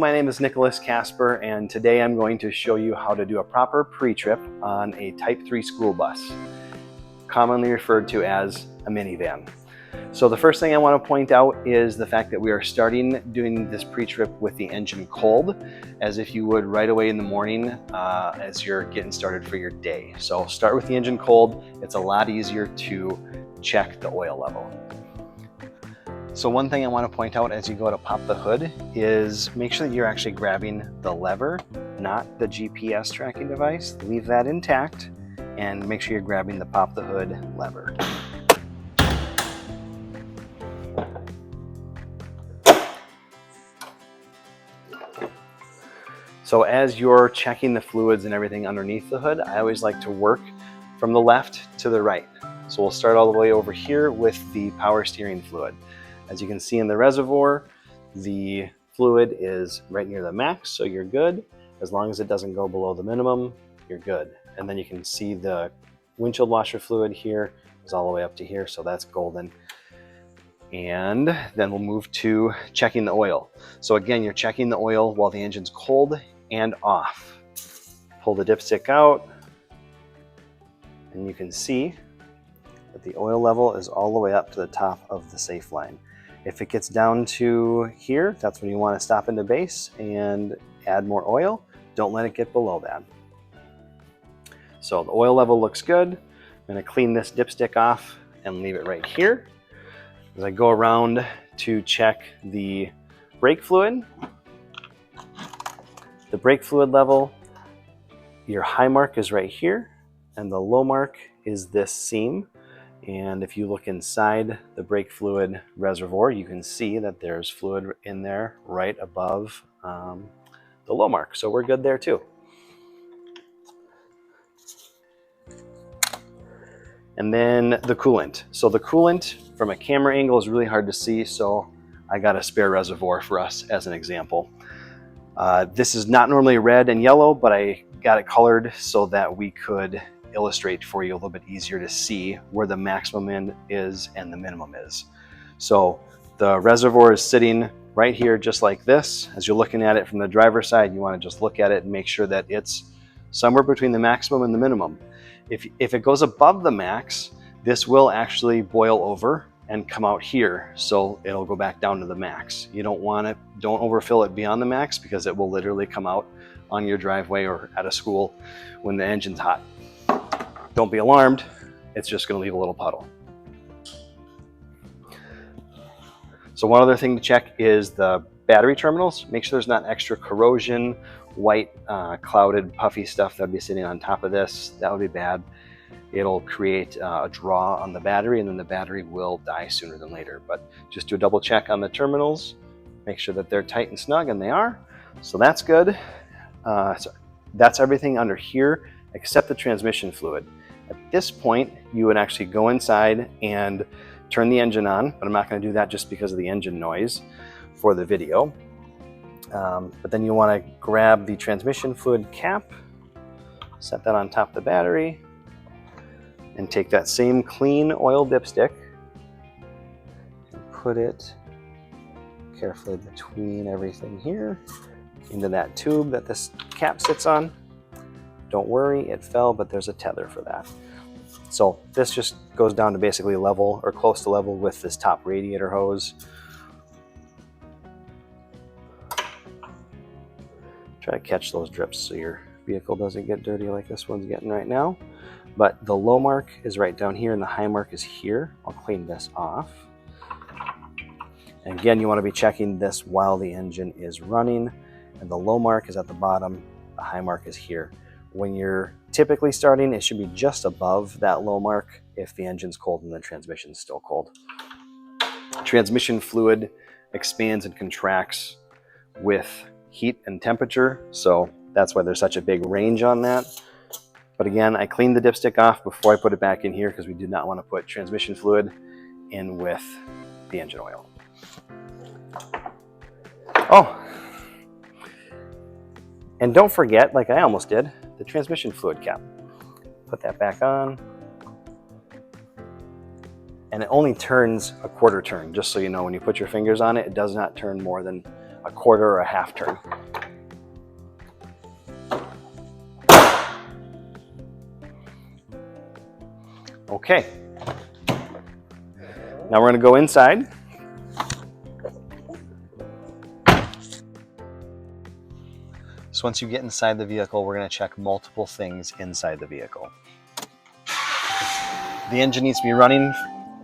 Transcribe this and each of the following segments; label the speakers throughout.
Speaker 1: my name is Nicholas Casper, and today I'm going to show you how to do a proper pre-trip on a Type 3 school bus, commonly referred to as a minivan. So the first thing I want to point out is the fact that we are starting doing this pre-trip with the engine cold, as if you would right away in the morning as you're getting started for your day. So start with the engine cold. It's a lot easier to check the oil level. So one thing I want to point out as you go to pop the hood is make sure that you're actually grabbing the lever, not the GPS tracking device. Leave that intact and make sure you're grabbing the pop the hood lever. So as you're checking the fluids and everything underneath the hood, I always like to work from the left to the right. So we'll start all the way over here with the power steering fluid. As you can see in the reservoir, the fluid is right near the max, so you're good. As long as it doesn't go below the minimum, you're good. And then you can see the windshield washer fluid here is all the way up to here, so that's golden. And then we'll move to checking the oil. So again, you're checking the oil while the engine's cold and off. Pull the dipstick out, and you can see that the oil level is all the way up to the top of the safe line. If it gets down to here, that's when you want to stop into base and add more oil. Don't let it get below that. So the oil level looks good. I'm going to clean this dipstick off and leave it right here. As I go around to check the brake fluid, the brake fluid level, your high mark is right here, and the low mark is this seam. And if you look inside the brake fluid reservoir, you can see that there's fluid in there right above the low mark. So we're good there too. And then the coolant. So the coolant from a camera angle is really hard to see, so I got a spare reservoir for us as an example. This is not normally red and yellow, but I got it colored so that we could illustrate for you a little bit easier to see where the maximum is and the minimum is. So the reservoir is sitting right here just like this. As you're looking at it from the driver's side, you want to just look at it and make sure that it's somewhere between the maximum and the minimum. If it goes above the max, this will actually boil over and come out here, so it'll go back down to the max. You don't overfill it beyond the max, because it will literally come out on your driveway or at a school when the engine's hot. Don't be alarmed, it's just going to leave a little puddle. So one other thing to check is the battery terminals. Make sure there's not extra corrosion, white clouded puffy stuff that would be sitting on top of this. That would be bad. It'll create a draw on the battery, and then the battery will die sooner than later. But just do a double check on the terminals, make sure that they're tight and snug, and they are. So that's good. So that's everything under here except the transmission fluid. At this point, you would actually go inside and turn the engine on, but I'm not going to do that just because of the engine noise for the video. But then you want to grab the transmission fluid cap, set that on top of the battery, and take that same clean oil dipstick and put it carefully between everything here into that tube that this cap sits on. Don't worry, it fell, but there's a tether for that. So this just goes down to basically level or close to level with this top radiator hose. Try to catch those drips so your vehicle doesn't get dirty like this one's getting right now. But the low mark is right down here and the high mark is here. I'll clean this off. And again, you want to be checking this while the engine is running. And the low mark is at the bottom, the high mark is here. When you're typically starting, it should be just above that low mark if the engine's cold and the transmission's still cold. Transmission fluid expands and contracts with heat and temperature, so that's why there's such a big range on that. But again, I cleaned the dipstick off before I put it back in here because we did not want to put transmission fluid in with the engine oil. Oh, and don't forget, like I almost did, the transmission fluid cap. Put that back on. And it only turns a quarter turn, just so you know. When you put your fingers on it, it does not turn more than a quarter or a half turn. Okay. Now we're going to go inside. So once you get inside the vehicle, we're going to check multiple things inside the vehicle. The engine needs to be running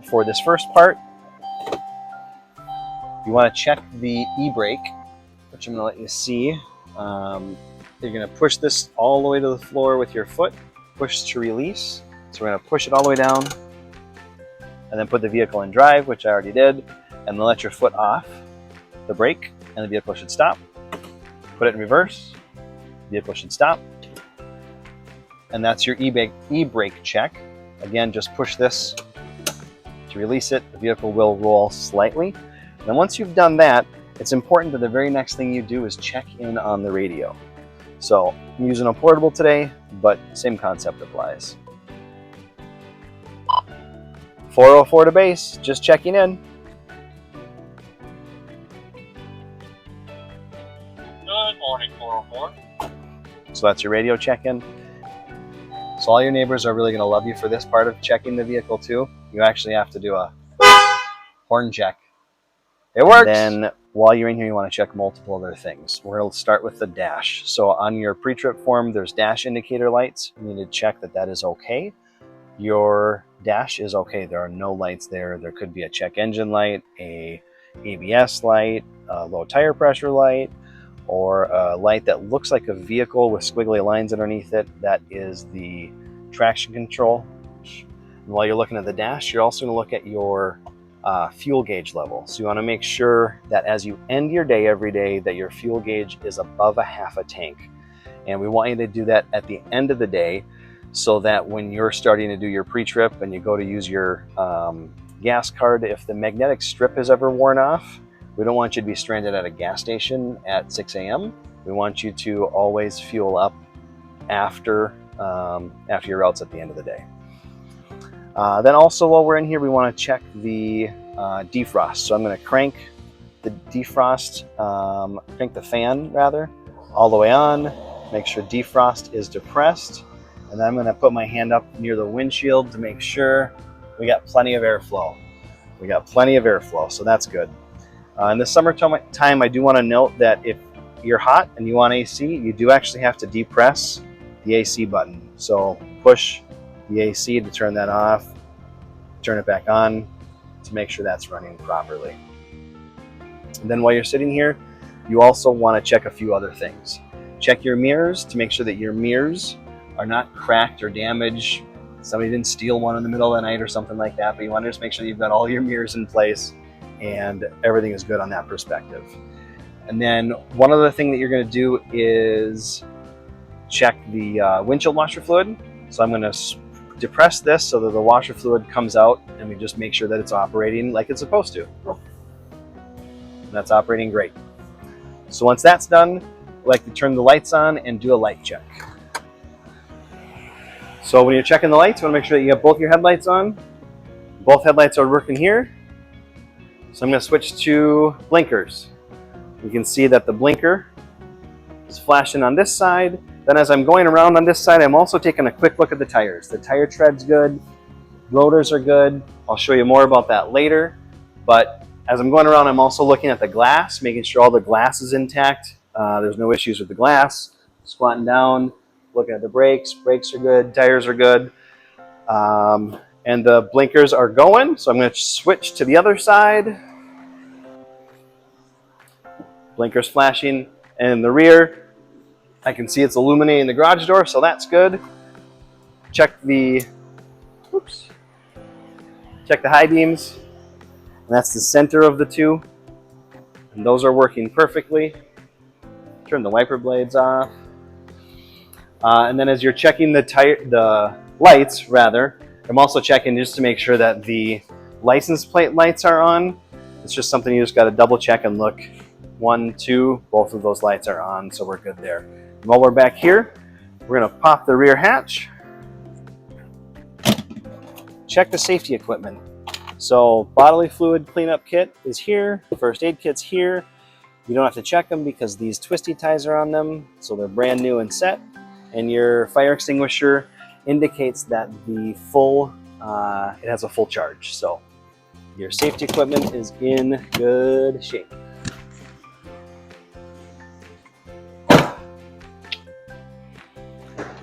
Speaker 1: for this first part. You want to check the e-brake, which I'm going to let you see. You're going to push this all the way to the floor with your foot, push to release. So we're going to push it all the way down and then put the vehicle in drive, which I already did, and then let your foot off the brake and the vehicle should stop. Put it in reverse, the vehicle should stop. And that's your e-brake check. Again, just push this to release it. The vehicle will roll slightly. And once you've done that, it's important that the very next thing you do is check in on the radio. So I'm using a portable today, but same concept applies. 404 to base, just checking in.
Speaker 2: Good morning, 404.
Speaker 1: So that's your radio check-in. So all your neighbors are really going to love you for this part of checking the vehicle too. You actually have to do a horn check.
Speaker 2: It works.
Speaker 1: And then while you're in here, you want to check multiple other things. We're going to start with the dash. So on your pre-trip form, there's dash indicator lights. You need to check that that is okay. Your dash is okay. There are no lights there. There could be a check engine light, a ABS light, a low tire pressure light, or a light that looks like a vehicle with squiggly lines underneath it. That is the traction control. And while you're looking at the dash, you're also going to look at your fuel gauge level. So you want to make sure that as you end your day every day, that your fuel gauge is above a half a tank. And we want you to do that at the end of the day, so that when you're starting to do your pre-trip and you go to use your gas card, if the magnetic strip is ever worn off, we don't want you to be stranded at a gas station at 6 a.m. We want you to always fuel up after your routes at the end of the day. Then also while we're in here, we want to check the defrost. So I'm going to crank the defrost, crank the fan rather, all the way on, make sure defrost is depressed. And then I'm going to put my hand up near the windshield to make sure we got plenty of airflow. We got plenty of airflow, so that's good. In the summertime, I do want to note that if you're hot and you want AC, you do actually have to depress the AC button. So push the AC to turn that off, turn it back on to make sure that's running properly. And then while you're sitting here, you also want to check a few other things. Check your mirrors to make sure that your mirrors are not cracked or damaged. Somebody didn't steal one in the middle of the night or something like that, but you want to just make sure you've got all your mirrors in place and everything is good on that perspective. And then one other thing that you're going to do is check the windshield washer fluid. So I'm going to depress this so that the washer fluid comes out, and we just make sure that it's operating like it's supposed to. And that's operating great. So once that's done, we like to turn the lights on and do a light check. So when you're checking the lights, you want to make sure that you have both your headlights on. Both headlights are working here. So I'm going to switch to blinkers. You can see that the blinker is flashing on this side. Then as I'm going around on this side, I'm also taking a quick look at the tires. The tire tread's good, rotors are good. I'll show you more about that later. But as I'm going around, I'm also looking at the glass, making sure all the glass is intact. There's no issues with the glass. Squatting down, looking at the brakes. Brakes are good, tires are good. And the blinkers are going. So I'm going to switch to the other side. Blinkers flashing. And in the rear, I can see it's illuminating the garage door, so that's good. Check the high beams, and that's the center of the two, and those are working perfectly. Turn the wiper blades off, and then as you're checking the lights, rather, I'm also checking just to make sure that the license plate lights are on. It's just something you just got to double check and look. 1, 2, both of those lights are on, so we're good there. And while we're back here, we're going to pop the rear hatch. Check the safety equipment. So bodily fluid cleanup kit is here, first aid kit's here. You don't have to check them because these twisty ties are on them, so they're brand new and set. And your fire extinguisher indicates that the full, it has a full charge. So your safety equipment is in good shape.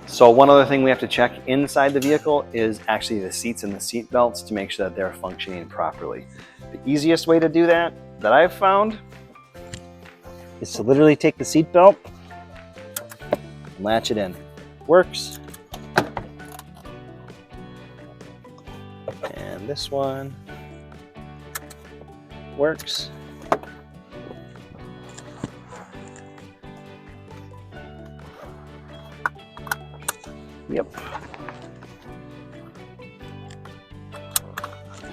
Speaker 1: So one other thing we have to check inside the vehicle is actually the seats and the seat belts to make sure that they're functioning properly. The easiest way to do that I've found is to literally take the seat belt and latch it in. Works. And this one works. Yep.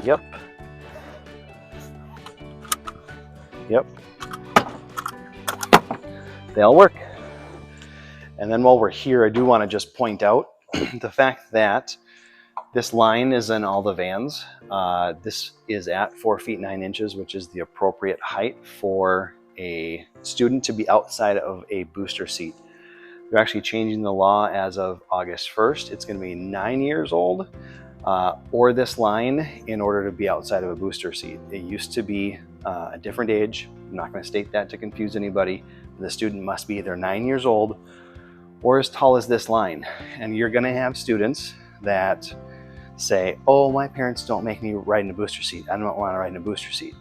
Speaker 1: Yep. Yep. They all work. And then while we're here, I do want to just point out the fact that this line is in all the vans. This is at 4 feet 9 inches, which is the appropriate height for a student to be outside of a booster seat. They're actually changing the law as of August 1st. It's going to be 9 years old or this line in order to be outside of a booster seat. It used to be a different age. I'm not going to state that to confuse anybody. The student must be either 9 years old or as tall as this line. And you're going to have students that say, oh, my parents don't make me ride in a booster seat. I don't want to ride in a booster seat.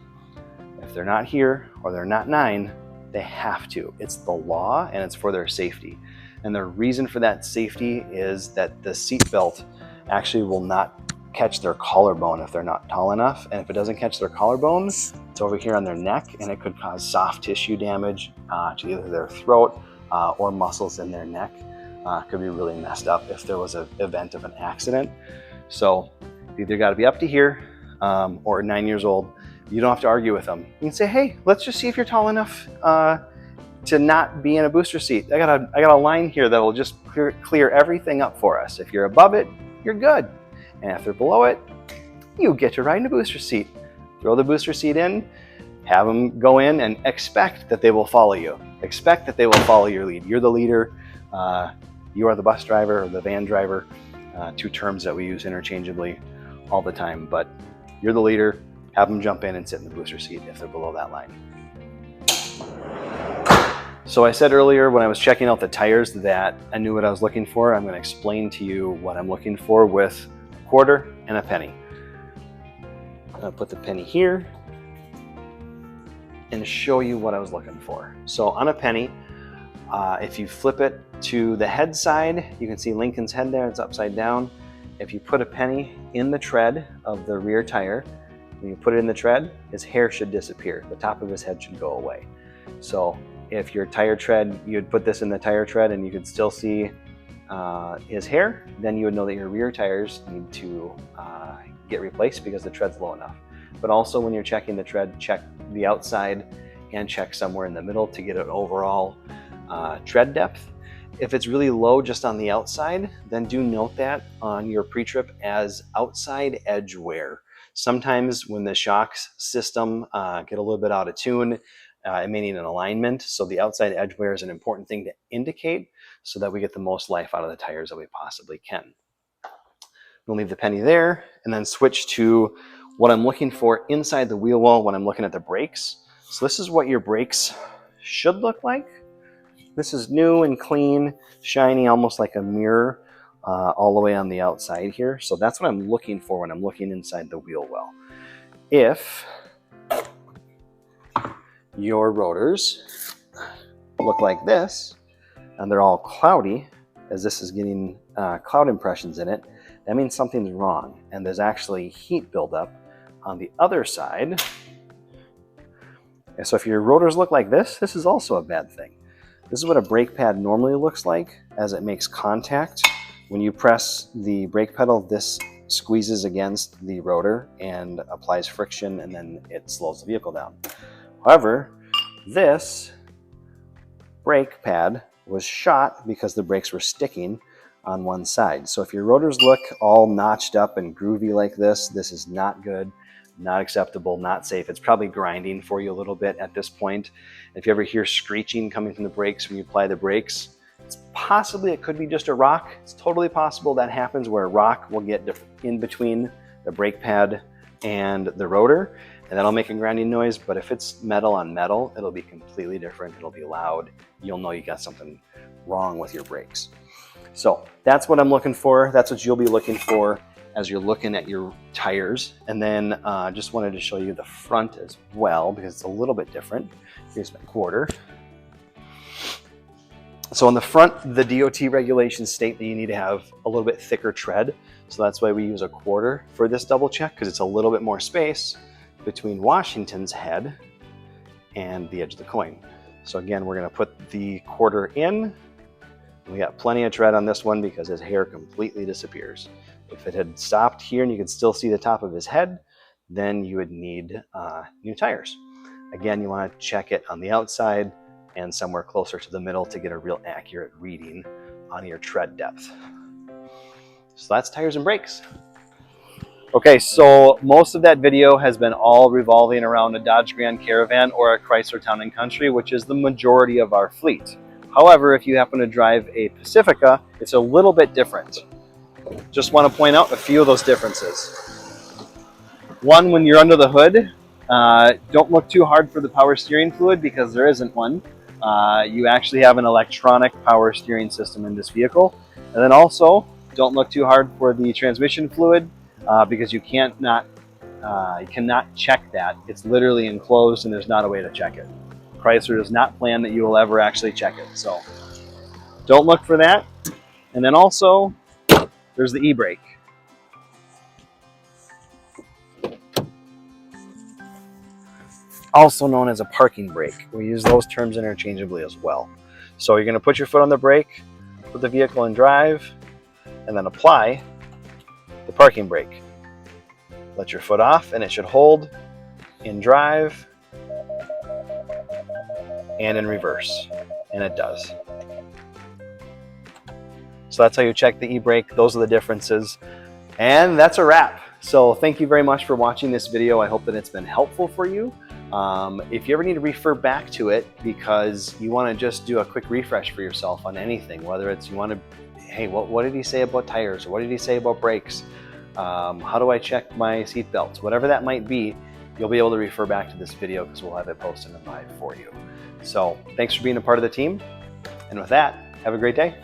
Speaker 1: If they're not here or they're not 9, they have to. It's the law and it's for their safety. And the reason for that safety is that the seat belt actually will not catch their collarbone if they're not tall enough. And if it doesn't catch their collarbone, it's over here on their neck, and it could cause soft tissue damage to either their throat or muscles in their neck. Could be really messed up if there was an event of an accident. So you either got to be up to here or 9 years old. You don't have to argue with them. You can say, hey, let's just see if you're tall enough to not be in a booster seat. I got a line here that will just clear everything up for us. If you're above it, you're good. And if they're below it, you get to ride in a booster seat. Throw the booster seat in, have them go in, and expect that they will follow you. Expect that they will follow your lead. You're the leader. You are the bus driver or the van driver. 2 terms that we use interchangeably all the time. But you're the leader. Have them jump in and sit in the booster seat if they're below that line. So I said earlier when I was checking out the tires that I knew what I was looking for. I'm going to explain to you what I'm looking for with a quarter and a penny. I'm going to put the penny here and show you what I was looking for. So on a penny, if you flip it to the head side, you can see Lincoln's head there. It's upside down. If you put a penny in the tread of the rear tire, when you put it in the tread, his hair should disappear. The top of his head should go away. So if your tire tread, you'd put this in the tire tread and you could still see his hair, then you would know that your rear tires need to get replaced because the tread's low enough. But also when you're checking the tread, check the outside and check somewhere in the middle to get an overall tread depth. If it's really low just on the outside, then do note that on your pre-trip as outside edge wear. Sometimes when the shocks system get a little bit out of tune, it may need an alignment. So the outside edge wear is an important thing to indicate so that we get the most life out of the tires that we possibly can. We'll leave the penny there and then switch to what I'm looking for inside the wheel well when I'm looking at the brakes. So this is what your brakes should look like. This is new and clean, shiny, almost like a mirror all the way on the outside here. So that's what I'm looking for when I'm looking inside the wheel well. If your rotors look like this and they're all cloudy, as this is getting cloud impressions in it, that means something's wrong and there's actually heat buildup on the other side. And so if your rotors look like this is also a bad thing. This is what a brake pad normally looks like as it makes contact. When you press the brake pedal, this squeezes against the rotor and applies friction, and then it slows the vehicle down. However, this brake pad was shot because the brakes were sticking on one side. So if your rotors look all notched up and groovy like this is not good. Not acceptable, not safe. It's probably grinding for you a little bit at this point. If you ever hear screeching coming from the brakes when you apply the brakes, it could be just a rock. It's totally possible that happens, where a rock will get in between the brake pad and the rotor, and that'll make a grinding noise. But if it's metal on metal, it'll be completely different. It'll be loud. You'll know you got something wrong with your brakes. So that's what I'm looking for. That's what you'll be looking for as you're looking at your tires. And then just wanted to show you the front as well, because it's a little bit different. Here's my quarter. So on the front, the DOT regulations state that you need to have a little bit thicker tread. So that's why we use a quarter for this double check, because it's a little bit more space between Washington's head and the edge of the coin. So again, we're going to put the quarter in. We got plenty of tread on this one because his hair completely disappears. If it had stopped here and you could still see the top of his head, then you would need new tires. Again, you want to check it on the outside and somewhere closer to the middle to get a real accurate reading on your tread depth. So that's tires and brakes. Okay, so most of that video has been all revolving around a Dodge Grand Caravan or a Chrysler Town & Country, which is the majority of our fleet. However, if you happen to drive a Pacifica, it's a little bit different. Just want to point out a few of those differences. One, when you're under the hood, don't look too hard for the power steering fluid, because there isn't one. You actually have an electronic power steering system in this vehicle. And then also, don't look too hard for the transmission fluid, because you cannot check that. It's literally enclosed and there's not a way to check it. Chrysler does not plan that you will ever actually check it. So don't look for that. And then also, there's the e-brake. Also known as a parking brake. We use those terms interchangeably as well. So you're going to put your foot on the brake, put the vehicle in drive, and then apply the parking brake. Let your foot off and it should hold in drive and in reverse, and it does. So that's how you check the e-brake. Those are the differences, and that's a wrap. So thank you very much for watching this video. I hope that it's been helpful for you. If you ever need to refer back to it because you want to just do a quick refresh for yourself on anything, whether it's you want to, hey, what did he say about tires, or what did he say about brakes? How do I check my seat belts? Whatever that might be, you'll be able to refer back to this video because we'll have it posted in live for you. So thanks for being a part of the team. And with that, have a great day.